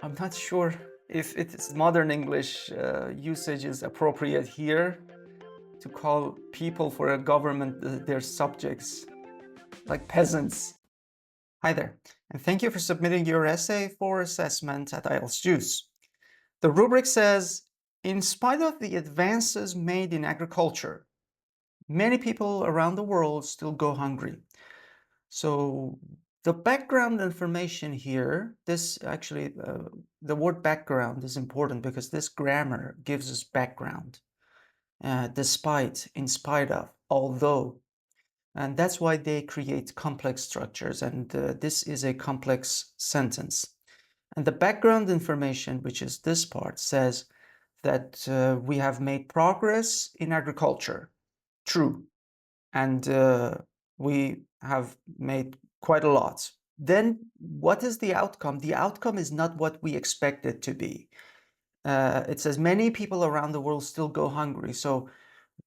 I'm not sure if it's modern English usage is appropriate here to call people for a government their subjects, like peasants. Hi there, and thank you for submitting your essay for assessment at IELTS Juice. The rubric says, in spite of the advances made in agriculture, many people around the world still go hungry. So the background information here, this actually, the word background is important because this grammar gives us background, despite, in spite of, although, and that's why they create complex structures, and this is a complex sentence. And the background information, which is this part, says that we have made progress in agriculture. True. And we have made quite a lot. Then what is the outcome? The outcome is not what we expect it to be. It says many people around the world still go hungry. So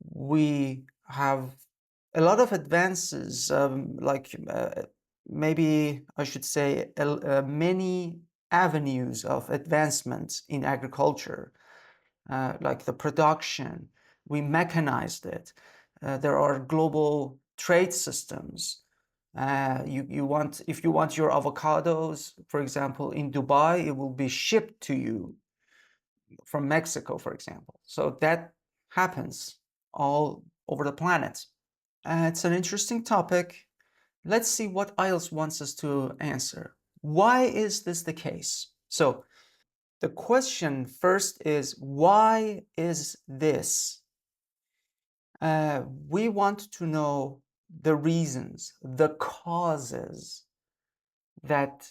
we have a lot of advances, maybe I should say many avenues of advancement in agriculture, like the production. We mechanized it. There are global trade systems. If you want your avocados, for example, in Dubai, it will be shipped to you from Mexico, for example. So that happens all over the planet. It's an interesting topic. Let's see what IELTS wants us to answer. Why is this the case? So the question first is, why is this? We want to know the reasons, the causes that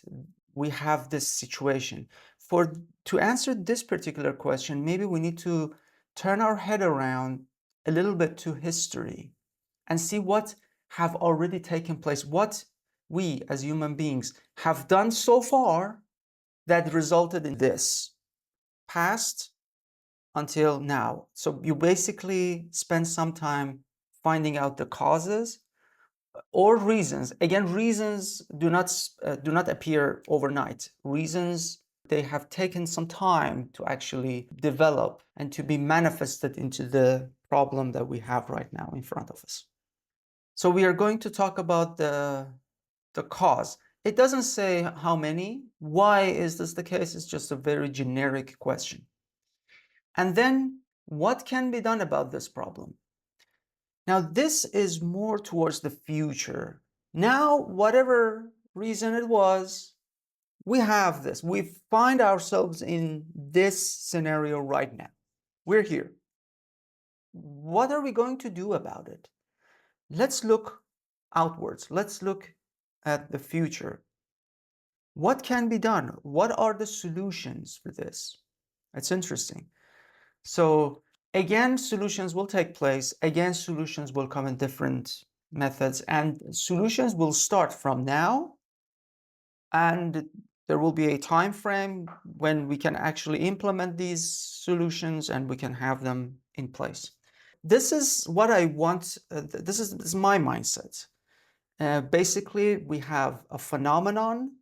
we have this situation. To answer this particular question, maybe we need to turn our head around a little bit to history and see what have already taken place, what we as human beings have done so far that resulted in this past until now. So you basically spend some time finding out the causes or reasons. Again, reasons do not appear overnight. Reasons, they have taken some time to actually develop and to be manifested into the problem that we have right now in front of us. So we are going to talk about the cause. It doesn't say how many. Why is this the case? It's just a very generic question. And then what can be done about this problem? Now, this is more towards the future. Now, whatever reason it was, we have this. We find ourselves in this scenario right now. We're here. What are we going to do about it? Let's look outwards. Let's look at the future. What can be done? What are the solutions for this? It's interesting. So again, solutions will take place. Again, solutions will come in different methods, and solutions will start from now, and there will be a time frame when we can actually implement these solutions and we can have them in place. This is what I want. This is my mindset. Basically, we have a phenomenon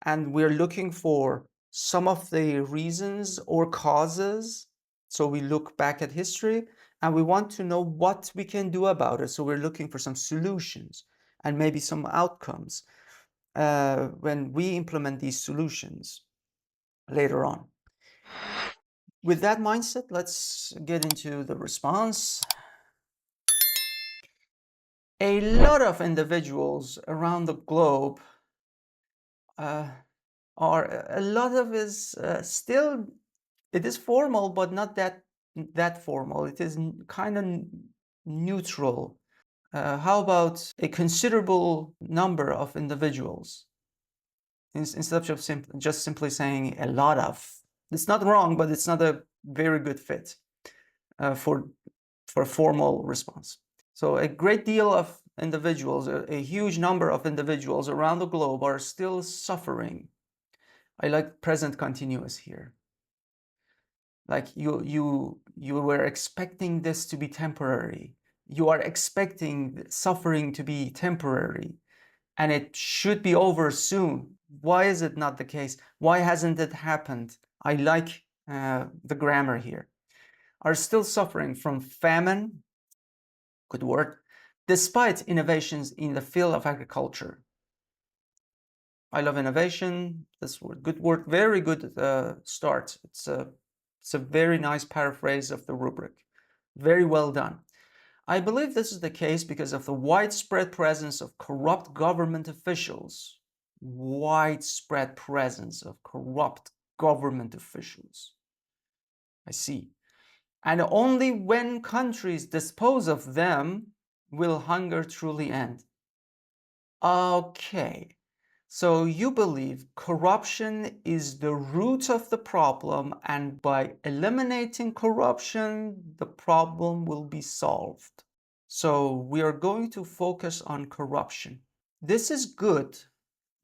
and we're looking for some of the reasons or causes. So we look back at history and we want to know what we can do about it. So we're looking for some solutions and maybe some outcomes when we implement these solutions later on. With that mindset, let's get into the response. A lot of individuals around the globe a lot of is still, it is formal, but not that formal. It is kind of neutral. How about a considerable number of individuals? Instead of just simply saying a lot of. It's not wrong, but it's not a very good fit for a formal response. So a great deal of individuals, a huge number of individuals around the globe are still suffering. I like present continuous here. Like you were expecting this to be temporary. You are expecting suffering to be temporary, and it should be over soon. Why is it not the case? Why hasn't it happened? I like the grammar here. Are still suffering from famine, good word, despite innovations in the field of agriculture. I love innovation. This word, good word, very good start. It's a very nice paraphrase of the rubric. Very well done. I believe this is the case because of the widespread presence of corrupt government officials. Widespread presence of corrupt government officials. I see. And only when countries dispose of them will hunger truly end. Okay. So you believe corruption is the root of the problem, and by eliminating corruption, the problem will be solved. So we are going to focus on corruption. This is good.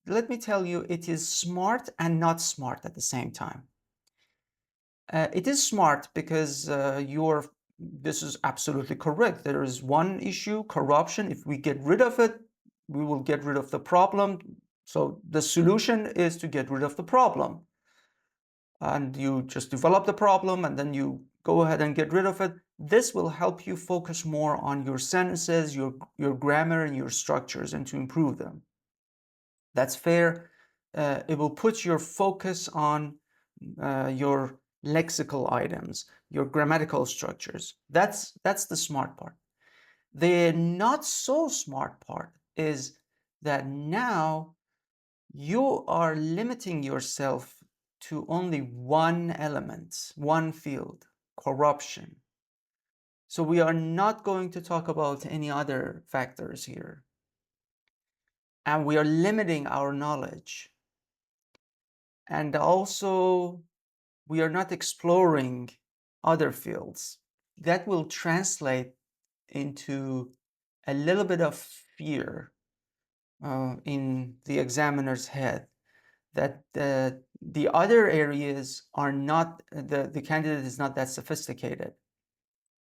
Let me tell you, it is smart and not smart at the same time. It is smart because this is absolutely correct. There is one issue, corruption. If we get rid of it, we will get rid of the problem. So the solution is to get rid of the problem. And you just develop the problem and then you go ahead and get rid of it. This will help you focus more on your sentences, your grammar, and your structures, and to improve them. That's fair. It will put your focus on your lexical items, your grammatical structures. That's the smart part. The not so smart part is that now you are limiting yourself to only one element, one field, corruption. So we are not going to talk about any other factors here. And we are limiting our knowledge. And also, we are not exploring other fields. That will translate into a little bit of fear in the examiner's head that the other areas are not, the candidate is not that sophisticated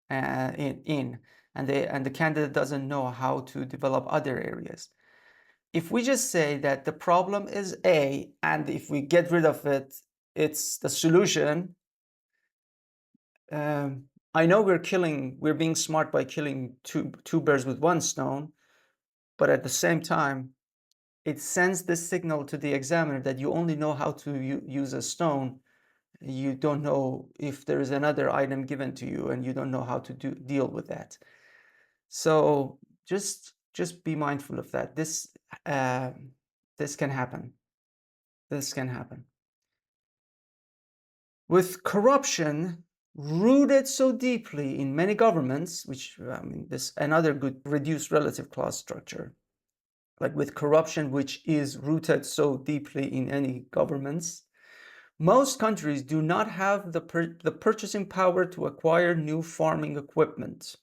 and the candidate doesn't know how to develop other areas. If we just say that the problem is A, and if we get rid of it, it's the solution. I know we're being smart by killing two birds with one stone, but at the same time, it sends this signal to the examiner that you only know how to use a stone. You don't know if there is another item given to you, and you don't know how to deal with that. So just be mindful of that. This can happen. This can happen. With corruption rooted so deeply in many governments, which this another good reduced relative clause structure, like with corruption which is rooted so deeply in any governments, most countries do not have the purchasing power to acquire new farming equipment.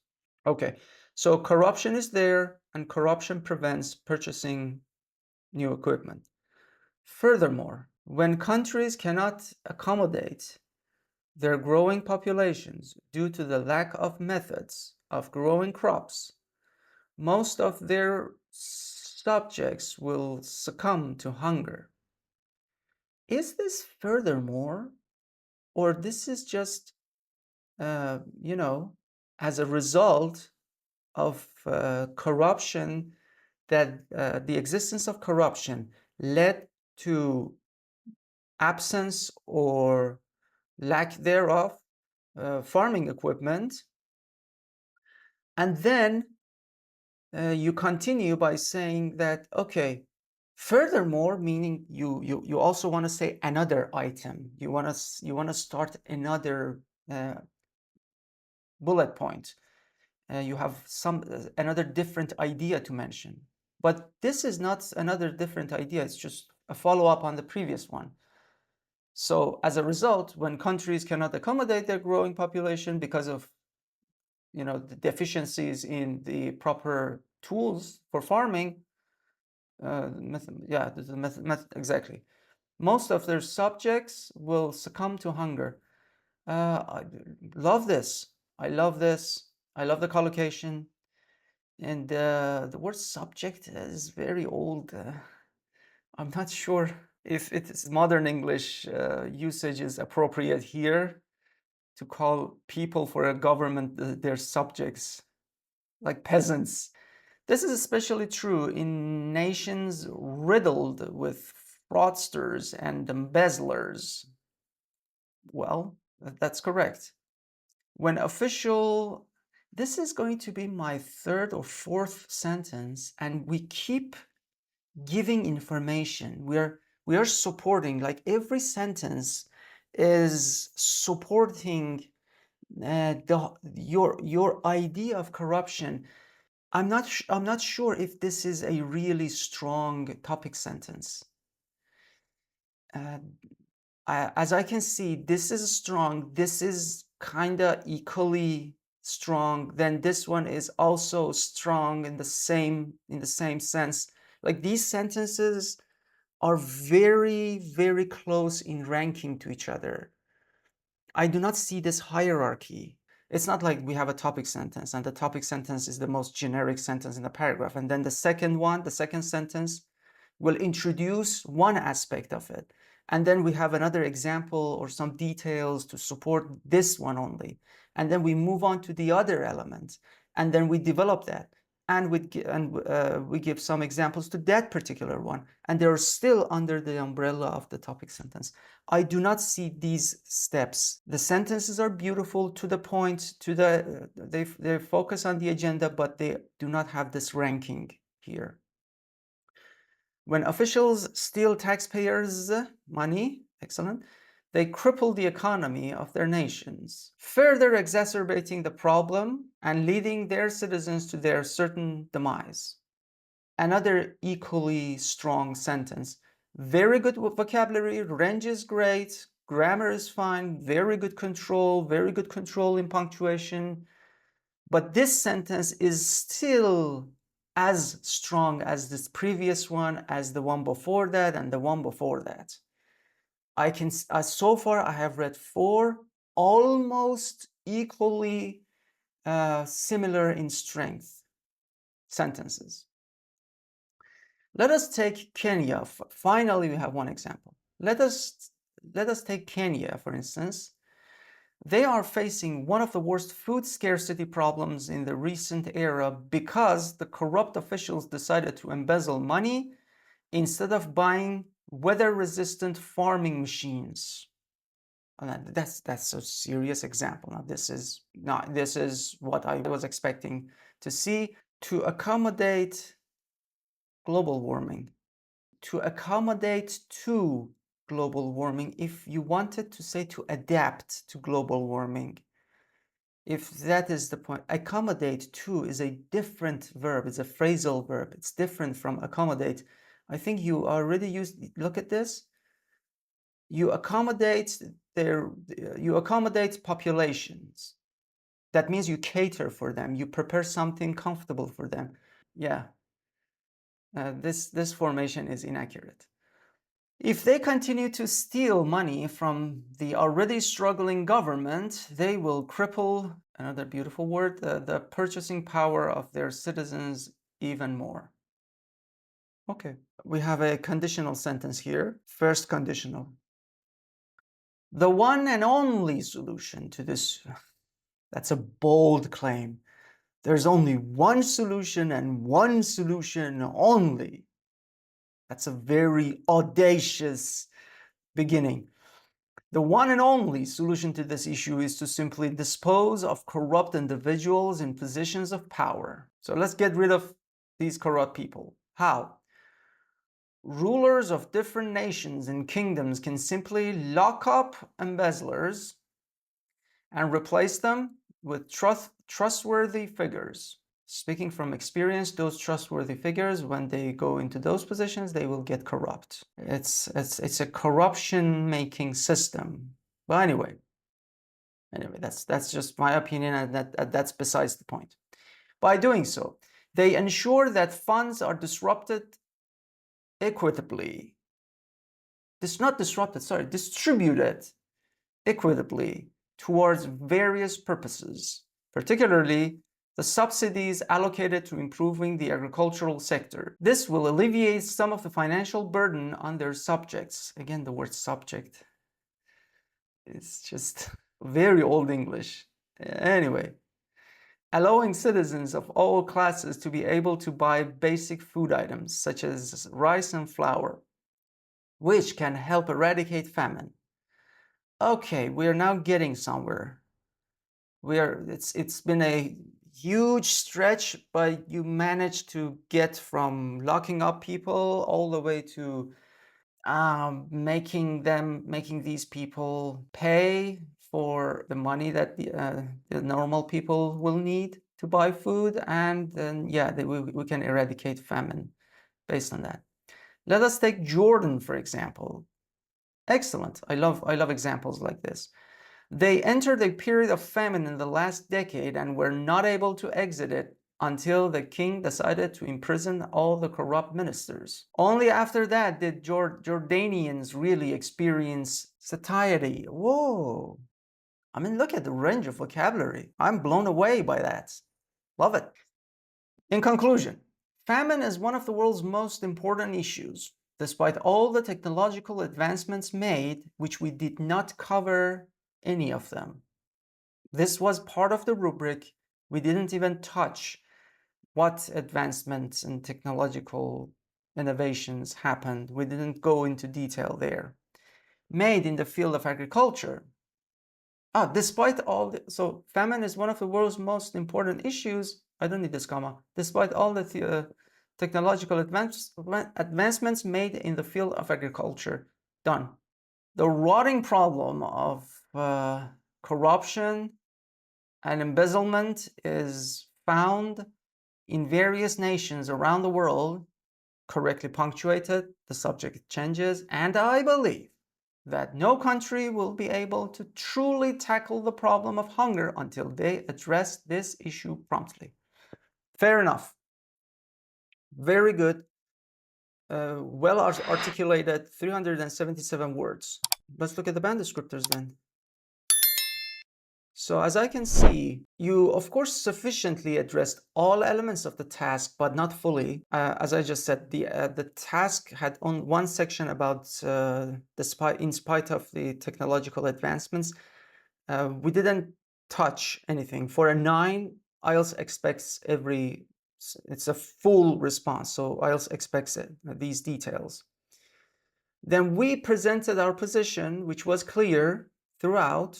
Okay, so corruption is there, and corruption prevents purchasing new equipment. Furthermore, when countries cannot accommodate their growing populations due to the lack of methods of growing crops, most of their subjects will succumb to hunger. Is this furthermore, or this is just, as a result of corruption, that the existence of corruption led to absence or lack thereof farming equipment, and then you continue by saying that, okay, furthermore, meaning you also want to say another item. You want to start another bullet point. You have another different idea to mention. But this is not another different idea. It's just a follow-up on the previous one. So as a result, when countries cannot accommodate their growing population because of the deficiencies in the proper tools for farming, exactly. Most of their subjects will succumb to hunger. I love this. I love this. I love the collocation. And the word subject is very old. I'm not sure if it's modern English usage is appropriate here to call people for a government their subjects, like peasants. This is especially true in nations riddled with fraudsters and embezzlers. Well, that's correct. When official, this is going to be my third or fourth sentence, and we keep giving information. We are supporting, like every sentence is supporting your idea of corruption. I'm not sure if this is a really strong topic sentence. As I can see, this is strong. This is kind of equally strong. Then this one is also strong in the same sense. Like these sentences are very, very close in ranking to each other. I do not see this hierarchy. It's not like we have a topic sentence and the topic sentence is the most generic sentence in the paragraph. And then the second sentence will introduce one aspect of it. And then we have another example or some details to support this one only. And then we move on to the other element. And then we develop that. And we give some examples to that particular one. And they're still under the umbrella of the topic sentence. I do not see these steps. The sentences are beautiful, to the point, they focus on the agenda, but they do not have this ranking here. When officials steal taxpayers' money, excellent, they cripple the economy of their nations, further exacerbating the problem and leading their citizens to their certain demise. Another equally strong sentence. Very good vocabulary, range is great, grammar is fine, very good control in punctuation. But this sentence is still as strong as this previous one, as the one before that, and the one before that. I can, so far I have read 4 almost equally similar in strength sentences. Let us take Kenya. Finally, we have one example. Let us take Kenya, for instance. They are facing one of the worst food scarcity problems in the recent era because the corrupt officials decided to embezzle money instead of buying weather-resistant farming machines. That's a serious example. Now, this is what I was expecting to see. To accommodate global warming, to accommodate to global warming, if you wanted to say to adapt to global warming, if that is the point, accommodate to is a different verb. It's a phrasal verb. It's different from accommodate. I think you already used, look at this. You accommodate populations. That means you cater for them. You prepare something comfortable for them. Yeah. This formation is inaccurate. If they continue to steal money from the already struggling government, they will cripple, another beautiful word, the purchasing power of their citizens even more. Okay, we have a conditional sentence here. First conditional. The one and only solution to this, that's a bold claim. There's only one solution and one solution only. That's a very audacious beginning. The one and only solution to this issue is to simply dispose of corrupt individuals in positions of power. So let's get rid of these corrupt people. How? Rulers of different nations and kingdoms can simply lock up embezzlers and replace them with trustworthy figures. Speaking from experience, those trustworthy figures, when they go into those positions, they will get corrupt. It's a corruption-making system. But anyway, that's just my opinion, and that's besides the point. By doing so, they ensure that funds are distributed equitably towards various purposes, particularly the subsidies allocated to improving the agricultural sector. This will alleviate some of the financial burden on their subjects. Again, the word subject. It's just very old English. Anyway, allowing citizens of all classes to be able to buy basic food items such as rice and flour, which can help eradicate famine. Okay, we are now getting somewhere. It's been a huge stretch, but you managed to get from locking up people all the way to making these people pay for the money that the normal people will need to buy food, and then yeah, we can eradicate famine based on that. Let us take Jordan, for example. Excellent. I love examples like this. They entered a period of famine in the last decade and were not able to exit it until the king decided to imprison all the corrupt ministers. Only after that did Jordanians really experience satiety. Whoa. I mean, look at the range of vocabulary. I'm blown away by that. Love it. In conclusion, famine is one of the world's most important issues. Despite all the technological advancements made, which we did not cover any of them. This was part of the rubric. We didn't even touch what advancements and technological innovations happened. We didn't go into detail there. Made in the field of agriculture. Despite all so famine is one of the world's most important issues. I don't need this comma. Despite all the technological advancements made in the field of agriculture. Done. The rotting problem of corruption and embezzlement is found in various nations around the world, correctly punctuated, the subject changes, and I believe that no country will be able to truly tackle the problem of hunger until they address this issue promptly. Fair enough. Very good. Well articulated, 377 words. Let's look at the band descriptors then. So as I can see, you of course sufficiently addressed all elements of the task, but not fully. As I just said, the task had on one section about in spite of the technological advancements, we didn't touch anything. For a 9, IELTS expects it's a full response, so IELTS expects these details. Then we presented our position, which was clear throughout.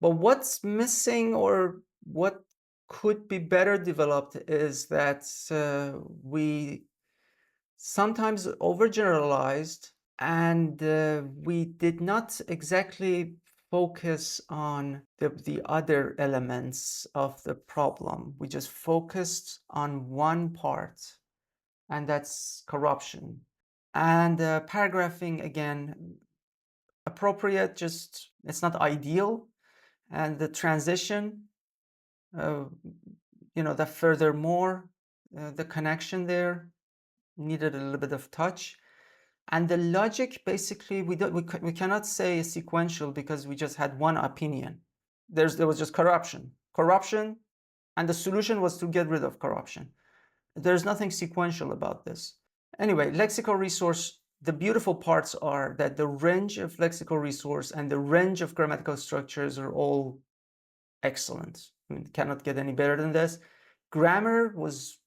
But what's missing or what could be better developed is that we sometimes overgeneralized and we did not exactly focus on the other elements of the problem. We just focused on one part, and that's corruption. And paragraphing, again, appropriate, just it's not ideal. And the transition, that furthermore, the connection there needed a little bit of touch. And the logic, basically, we cannot say sequential because we just had one opinion. There was just corruption, and the solution was to get rid of corruption. There's nothing sequential about this. Anyway, lexical resource. The beautiful parts are that the range of lexical resource and the range of grammatical structures are all excellent. I mean, cannot get any better than this. Grammar was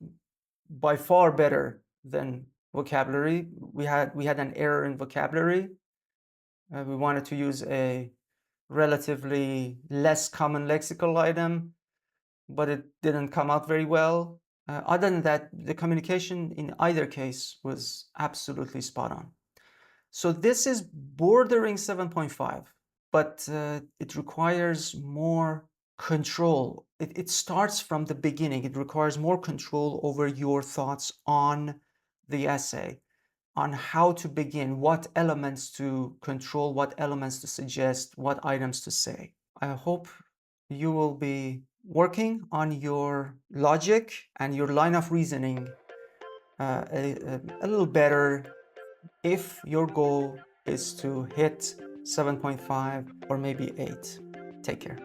by far better than vocabulary. We had an error in vocabulary. We wanted to use a relatively less common lexical item, but it didn't come out very well. Other than that, the communication in either case was absolutely spot on. So this is bordering 7.5, but it requires more control. It starts from the beginning. It requires more control over your thoughts on the essay, on how to begin, what elements to control, what elements to suggest, what items to say. I hope you will be working on your logic and your line of reasoning a little better if your goal is to hit 7.5 or maybe 8. Take care.